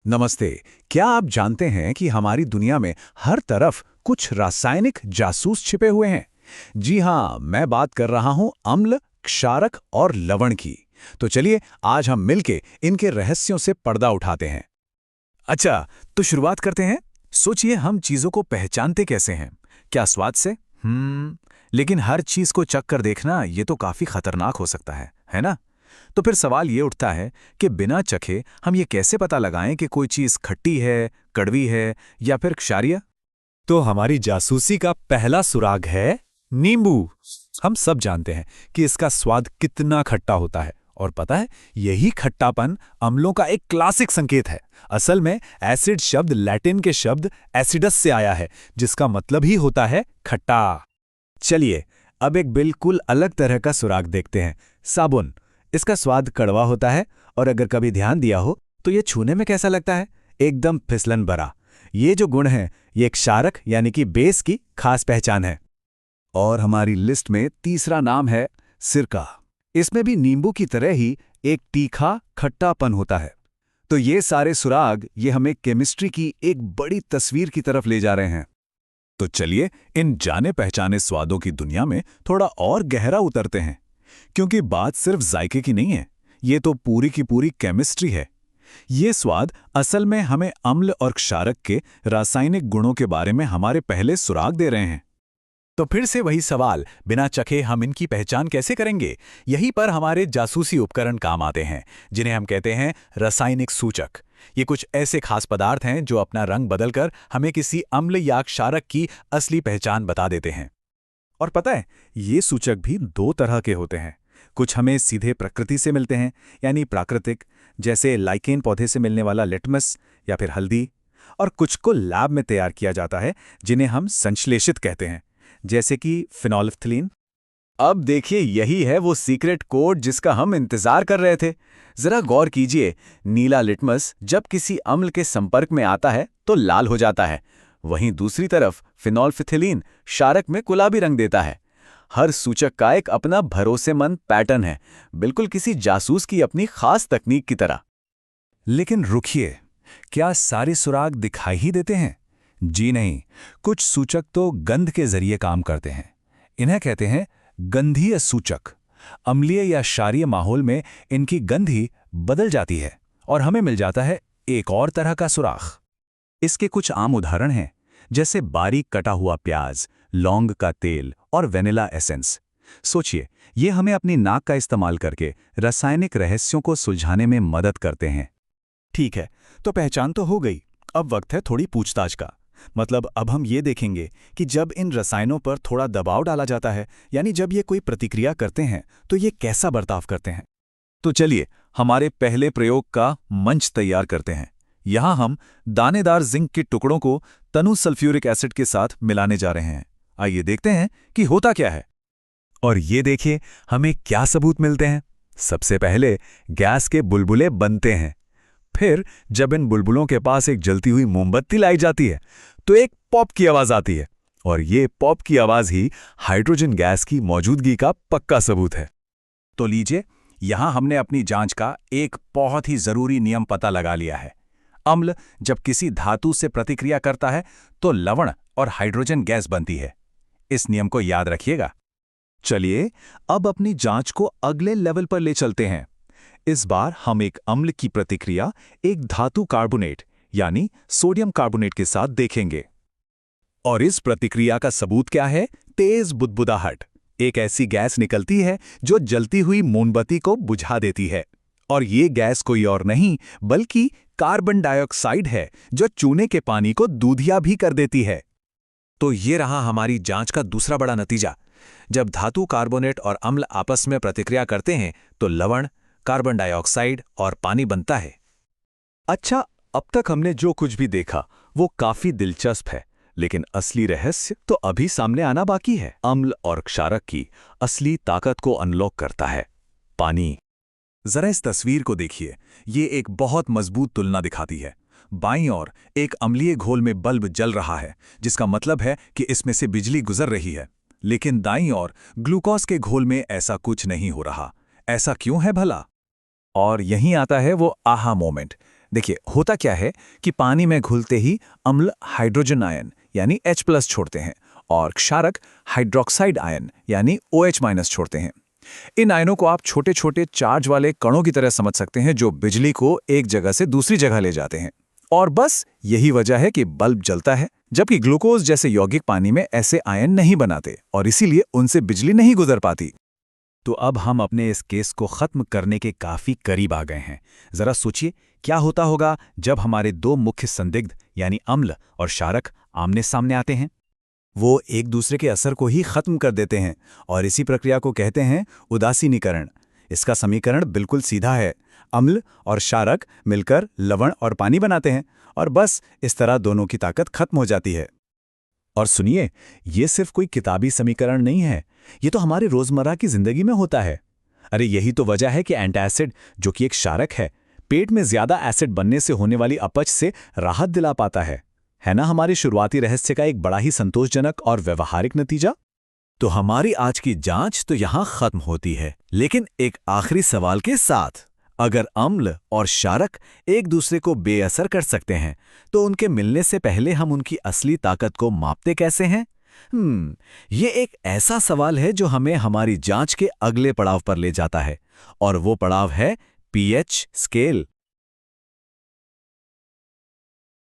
नमस्ते। क्या आप जानते हैं कि हमारी दुनिया में हर तरफ कुछ रासायनिक जासूस छिपे हुए हैं? जी हाँ, मैं बात कर रहा हूं अम्ल, क्षारक और लवण की। तो चलिए आज हम मिलके इनके रहस्यों से पर्दा उठाते हैं। अच्छा, तो शुरुआत करते हैं। सोचिए हम चीजों को पहचानते कैसे हैं? क्या स्वाद से? लेकिन हर चीज को चख कर देखना ये तो काफी खतरनाक हो सकता है ना? तो फिर सवाल ये उठता है कि बिना चखे हम ये कैसे पता लगाएं कि कोई चीज खट्टी है, कड़वी है या फिर क्षारीय? तो हमारी जासूसी का पहला सुराग है नींबू। हम सब जानते हैं कि इसका स्वाद कितना खट्टा होता है और पता है यही खट्टापन अम्लों का एक क्लासिक संकेत है। असल में एसिड शब्द लैटिन के शब्द एसिडस से आया है जिसका मतलब ही होता है खट्टा। चलिए अब एक बिल्कुल अलग तरह का सुराग देखते हैं, साबुन। इसका स्वाद कड़वा होता है और अगर कभी ध्यान दिया हो तो ये छूने में कैसा लगता है? एकदम फिसलन भरा। ये जो गुण है ये क्षारक यानी कि बेस की खास पहचान है। और हमारी लिस्ट में तीसरा नाम है सिरका। इसमें भी नींबू की तरह ही एक तीखा खट्टापन होता है। तो ये सारे सुराग ये हमें केमिस्ट्री की एक बड़ी तस्वीर की तरफ ले जा रहे हैं। तो चलिए इन जाने पहचाने स्वादों की दुनिया में थोड़ा और गहरा उतरते हैं, क्योंकि बात सिर्फ जायके की नहीं है, ये तो पूरी की पूरी केमिस्ट्री है। ये स्वाद असल में हमें अम्ल और क्षारक के रासायनिक गुणों के बारे में हमारे पहले सुराग दे रहे हैं। तो फिर से वही सवाल, बिना चखे हम इनकी पहचान कैसे करेंगे? यहीं पर हमारे जासूसी उपकरण काम आते हैं, जिन्हें हम कहते हैं रासायनिक सूचक। ये कुछ ऐसे खास पदार्थ हैं जो अपना रंग बदलकर हमें किसी अम्ल या क्षारक की असली पहचान बता देते हैं। और पता है, ये सूचक भी दो तरह के होते हैं। कुछ हमें सीधे प्रकृति से मिलते हैं, यानी प्राकृतिक, जैसे लाइकेन पौधे से मिलने वाला लिटमस या फिर हल्दी। और कुछ को लैब में तैयार किया जाता है, जिन्हें हम संश्लेषित कहते हैं, जैसे कि फिनोल्फ्थलीन। अब देखिए, यही है वो सीक्रेट कोड जिसका हम इंतजार कर रहे थे। जरा गौर कीजिए, नीला लिटमस जब किसी अम्ल के संपर्क में आता है तो लाल हो जाता है, वहीं दूसरी तरफ फिनोल्फिथिलीन क्षारक में गुलाबी रंग देता है। हर सूचक का एक अपना भरोसेमंद पैटर्न है, बिल्कुल किसी जासूस की अपनी खास तकनीक की तरह। लेकिन रुकिए, क्या सारे सुराग दिखाई ही देते हैं? जी नहीं, कुछ सूचक तो गंध के जरिए काम करते हैं। इन्हें कहते हैं गंधीय सूचक। अम्लीय या क्षारीय माहौल में इनकी गंध ही बदल जाती है और हमें मिल जाता है एक और तरह का सुराग। इसके कुछ आम उदाहरण हैं, जैसे बारीक कटा हुआ प्याज, लौंग का तेल और वेनिला एसेंस। सोचिए, ये हमें अपनी नाक का इस्तेमाल करके रासायनिक रहस्यों को सुलझाने में मदद करते हैं। ठीक है, तो पहचान तो हो गई। अब वक्त है थोड़ी पूछताछ का। मतलब अब हम ये देखेंगे कि जब इन रसायनों पर थोड़ा दबाव डाला जाता है, यानी जब ये कोई प्रतिक्रिया करते हैं, तो ये कैसा बर्ताव करते हैं। तो चलिए हमारे पहले प्रयोग का मंच तैयार करते हैं। यहाँ हम दानेदार जिंक के टुकड़ों को तनु सल्फ्यूरिक एसिड के साथ मिलाने जा रहे हैं। आइए देखते हैं कि होता क्या है। और ये देखिए हमें क्या सबूत मिलते हैं। सबसे पहले गैस के बुलबुले बनते हैं। फिर जब इन बुलबुलों के पास एक जलती हुई मोमबत्ती लाई जाती है तो एक पॉप की आवाज आती है, और ये पॉप की आवाज ही हाइड्रोजन गैस की मौजूदगी का पक्का सबूत है। तो लीजिए, यहां हमने अपनी जांच का एक बहुत ही जरूरी नियम पता लगा लिया है। अम्ल जब किसी धातु से प्रतिक्रिया करता है तो लवण और हाइड्रोजन गैस बनती है। इस नियम को याद रखिएगा। चलिए अब अपनी जांच को अगले लेवल पर ले चलते हैं। इस बार हम एक अम्ल की प्रतिक्रिया एक धातु कार्बोनेट यानी सोडियम कार्बोनेट के साथ देखेंगे। और इस प्रतिक्रिया का सबूत क्या है? तेज बुदबुदाहट। एक ऐसी गैस निकलती है जो जलती हुई मोमबत्ती को बुझा देती है। और ये गैस कोई और नहीं बल्कि कार्बन डाइऑक्साइड है, जो चूने के पानी को दूधिया भी कर देती है। तो ये रहा हमारी जांच का दूसरा बड़ा नतीजा। जब धातु कार्बोनेट और अम्ल आपस में प्रतिक्रिया करते हैं तो लवण, कार्बन डाइऑक्साइड और पानी बनता है। अच्छा, अब तक हमने जो कुछ भी देखा वो काफी दिलचस्प है, लेकिन असली रहस्य तो अभी सामने आना बाकी है। अम्ल और क्षारक की असली ताकत को अनलॉक करता है पानी। जरा इस तस्वीर को देखिए, ये एक बहुत मजबूत तुलना दिखाती है। बाईं ओर एक अम्लीय घोल में बल्ब जल रहा है, जिसका मतलब है कि इसमें से बिजली गुजर रही है। लेकिन दाईं ओर ग्लूकोज के घोल में ऐसा कुछ नहीं हो रहा। ऐसा क्यों है भला? और यहीं आता है वो आहा मोमेंट। देखिए, होता क्या है कि पानी में घुलते ही अम्ल हाइड्रोजन आयन यानी H+ छोड़ते हैं और क्षारक हाइड्रोक्साइड आयन यानी OH- छोड़ते हैं। इन आयनों को आप छोटे छोटे चार्ज वाले कणों की तरह समझ सकते हैं जो बिजली को एक जगह से दूसरी जगह ले जाते हैं। और बस यही वजह है कि बल्ब जलता है, जबकि ग्लूकोज जैसे यौगिक पानी में ऐसे आयन नहीं बनाते और इसीलिए उनसे बिजली नहीं गुजर पाती। तो अब हम अपने इस केस को खत्म करने के काफी करीब आ गए हैं। जरा सोचिए, क्या होता होगा जब हमारे दो मुख्य संदिग्ध यानी अम्ल और क्षारक आमने सामने आते हैं? वो एक दूसरे के असर को ही खत्म कर देते हैं और इसी प्रक्रिया को कहते हैं उदासीनीकरण। इसका समीकरण बिल्कुल सीधा है। अम्ल और क्षारक मिलकर लवण और पानी बनाते हैं और बस इस तरह दोनों की ताकत खत्म हो जाती है। और सुनिए, ये सिर्फ कोई किताबी समीकरण नहीं है, ये तो हमारे रोजमर्रा की जिंदगी में होता है। अरे यही तो वजह है कि एंटासिड, जो कि एक क्षारक है, पेट में ज्यादा एसिड बनने से होने वाली अपच से राहत दिला पाता है ना हमारे शुरुआती रहस्य का एक बड़ा ही संतोषजनक और व्यवहारिक नतीजा। तो हमारी आज की जांच तो यहां खत्म होती है, लेकिन एक आखिरी सवाल के साथ। अगर अम्ल और क्षारक एक दूसरे को बेअसर कर सकते हैं, तो उनके मिलने से पहले हम उनकी असली ताकत को मापते कैसे हैं? ये एक ऐसा सवाल है जो हमें हमारी जांच के अगले पड़ाव पर ले जाता है, और वो पड़ाव है पीएच स्केल।